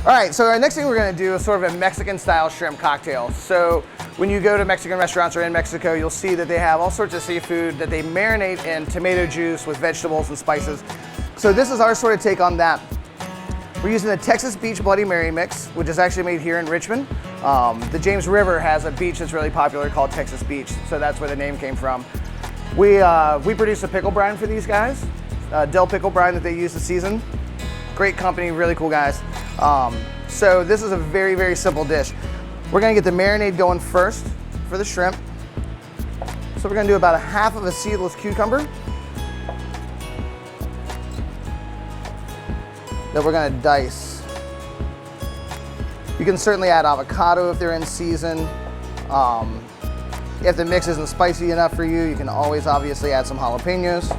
All right, so our next thing we're gonna do is sort of a Mexican style shrimp cocktail. So when you go to Mexican restaurants or in Mexico, you'll see that they have all sorts of seafood that they marinate in tomato juice with vegetables and spices. So this is our sort of take on that. We're using the Texas Beach Bloody Mary mix, which is actually made here in Richmond. The James River has a beach that's really popular called Texas Beach, so that's where the name came from. We produce a pickle brine for these guys, dill pickle brine that they use to season. Great company, really cool guys. So this is a very, very simple dish. We're gonna get the marinade going first for the shrimp. So we're gonna do about a half of a seedless cucumber that we're gonna dice. You can certainly add avocado if they're in season. If the mix isn't spicy enough for you, you can always obviously add some jalapenos.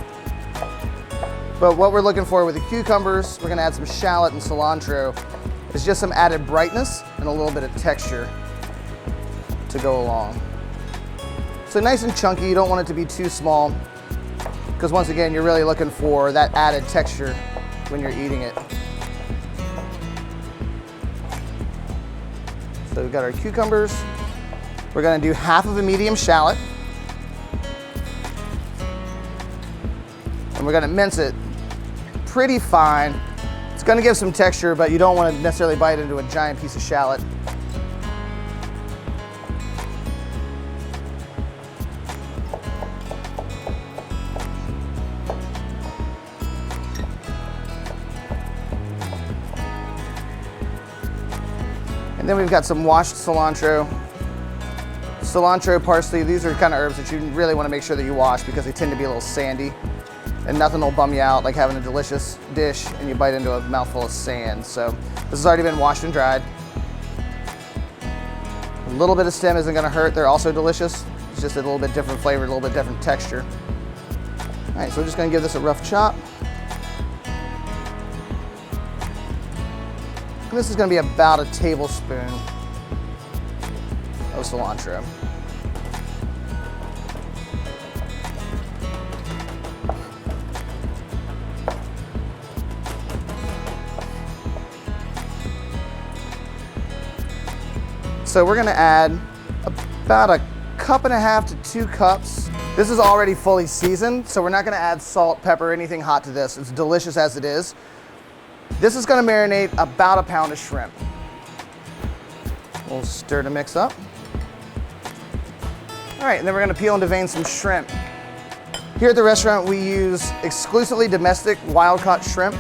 But what we're looking for with the cucumbers, we're gonna add some shallot and cilantro. It's just some added brightness and a little bit of texture to go along. So nice and chunky, you don't want it to be too small, because once again, you're really looking for that added texture when you're eating it. So we've got our cucumbers. We're gonna do half of a medium shallot. And we're gonna mince it pretty fine. It's gonna give some texture, but you don't wanna necessarily bite into a giant piece of shallot. And then we've got some washed cilantro. Cilantro, parsley, these are kind of herbs that you really want to make sure that you wash because they tend to be a little sandy. And nothing will bum you out like having a delicious dish and you bite into a mouthful of sand. So this has already been washed and dried. A little bit of stem isn't going to hurt. They're also delicious. It's just a little bit different flavor, a little bit different texture. All right, so we're just going to give this a rough chop. And this is going to be about a tablespoon of cilantro. So we're gonna add about a cup and a half to 2 cups. This is already fully seasoned, so we're not gonna add salt, pepper, anything hot to this. It's delicious as it is. This is gonna marinate about a pound of shrimp. We'll stir to mix up. All right, and then we're gonna peel and devein some shrimp. Here at the restaurant, we use exclusively domestic wild-caught shrimp.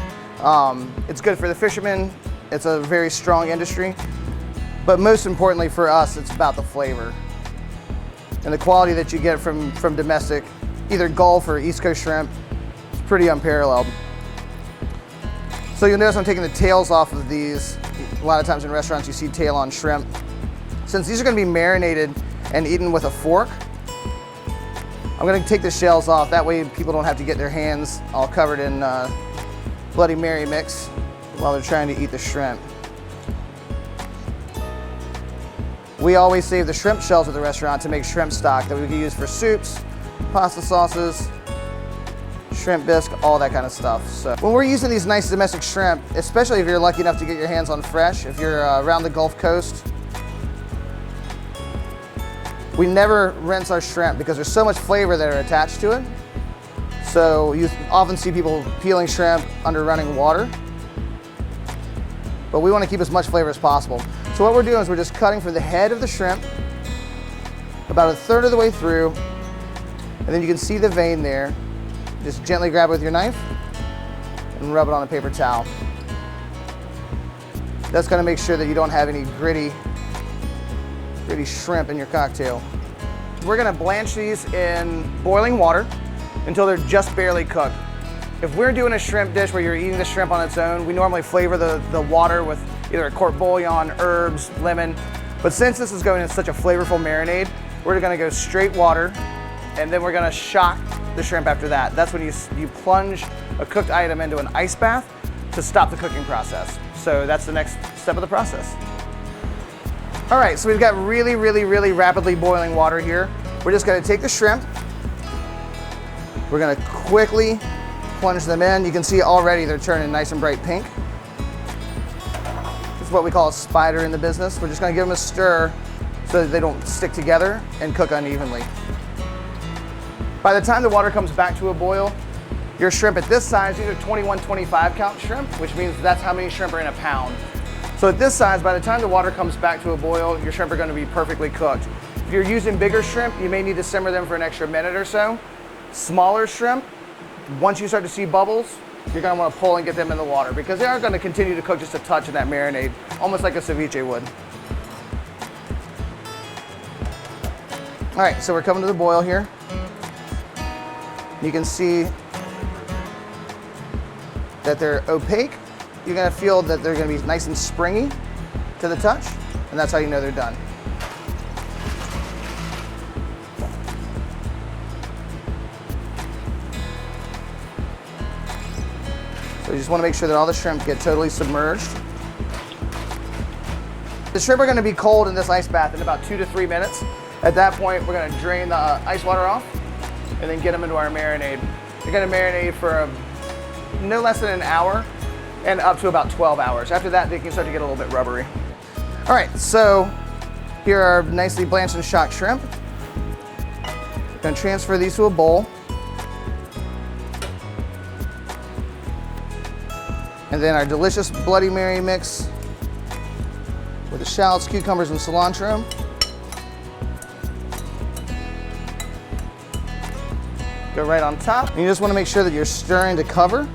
It's good for the fishermen. It's a very strong industry. But most importantly for us, it's about the flavor and the quality that you get from domestic, either Gulf or East Coast shrimp. It's pretty unparalleled. So you'll notice I'm taking the tails off of these. A lot of times in restaurants you see tail on shrimp. Since these are gonna be marinated and eaten with a fork, I'm gonna take the shells off. That way people don't have to get their hands all covered in Bloody Mary mix while they're trying to eat the shrimp. We always save the shrimp shells at the restaurant to make shrimp stock that we can use for soups, pasta sauces, shrimp bisque, all that kind of stuff. So when we're using these nice domestic shrimp, especially if you're lucky enough to get your hands on fresh, if you're around the Gulf Coast, we never rinse our shrimp because there's so much flavor that are attached to it. So you often see people peeling shrimp under running water, but we want to keep as much flavor as possible. So what we're doing is we're just cutting from the head of the shrimp, about a third of the way through, and then you can see the vein there. Just gently grab it with your knife and rub it on a paper towel. That's gonna make sure that you don't have any gritty shrimp in your cocktail. We're gonna blanch these in boiling water until they're just barely cooked. If we're doing a shrimp dish where you're eating the shrimp on its own, we normally flavor the water with either a court bouillon, herbs, lemon. But since this is going in such a flavorful marinade, we're gonna go straight water, and then we're gonna shock the shrimp after that. That's when you plunge a cooked item into an ice bath to stop the cooking process. So that's the next step of the process. All right, so we've got really, really, really rapidly boiling water here. We're just gonna take the shrimp. We're gonna quickly plunge them in. You can see already they're turning nice and bright pink. It's what we call a spider in the business. We're just gonna give them a stir so that they don't stick together and cook unevenly. By the time the water comes back to a boil, your shrimp at this size, these are 21, 25 count shrimp, which means that's how many shrimp are in a pound. So at this size, by the time the water comes back to a boil, your shrimp are gonna be perfectly cooked. If you're using bigger shrimp, you may need to simmer them for an extra minute or so. Smaller shrimp, once you start to see bubbles, you're gonna wanna pull and get them in the water because they are gonna continue to cook just a touch in that marinade, almost like a ceviche would. All right, so we're coming to the boil here. You can see that they're opaque. You're gonna feel that they're gonna be nice and springy to the touch, and that's how you know they're done. So you just wanna make sure that all the shrimp get totally submerged. The shrimp are gonna be cold in this ice bath in about 2 to 3 minutes. At that point, we're gonna drain the ice water off and then get them into our marinade. You're gonna marinate for no less than an hour and up to about 12 hours. After that, they can start to get a little bit rubbery. All right, so here are nicely blanched and shocked shrimp. Gonna transfer these to a bowl. And then our delicious Bloody Mary mix with the shallots, cucumbers, and cilantro. Go right on top. And you just want to make sure that you're stirring to cover.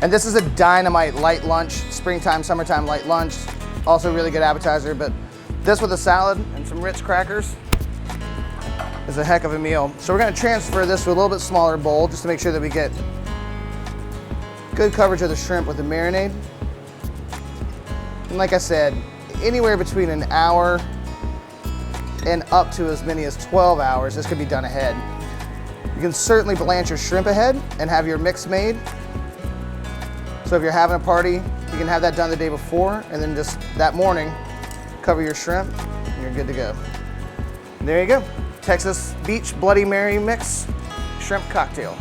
And this is a dynamite light lunch, springtime, summertime light lunch. Also really good appetizer, but this with a salad and some Ritz crackers is a heck of a meal. So we're gonna transfer this to a little bit smaller bowl just to make sure that we get good coverage of the shrimp with the marinade. And like I said, anywhere between an hour and up to as many as 12 hours, this could be done ahead. You can certainly blanch your shrimp ahead and have your mix made. So if you're having a party, you can have that done the day before and then just that morning, cover your shrimp and you're good to go. And there you go, Texas Beach Bloody Mary Mix Shrimp Cocktail.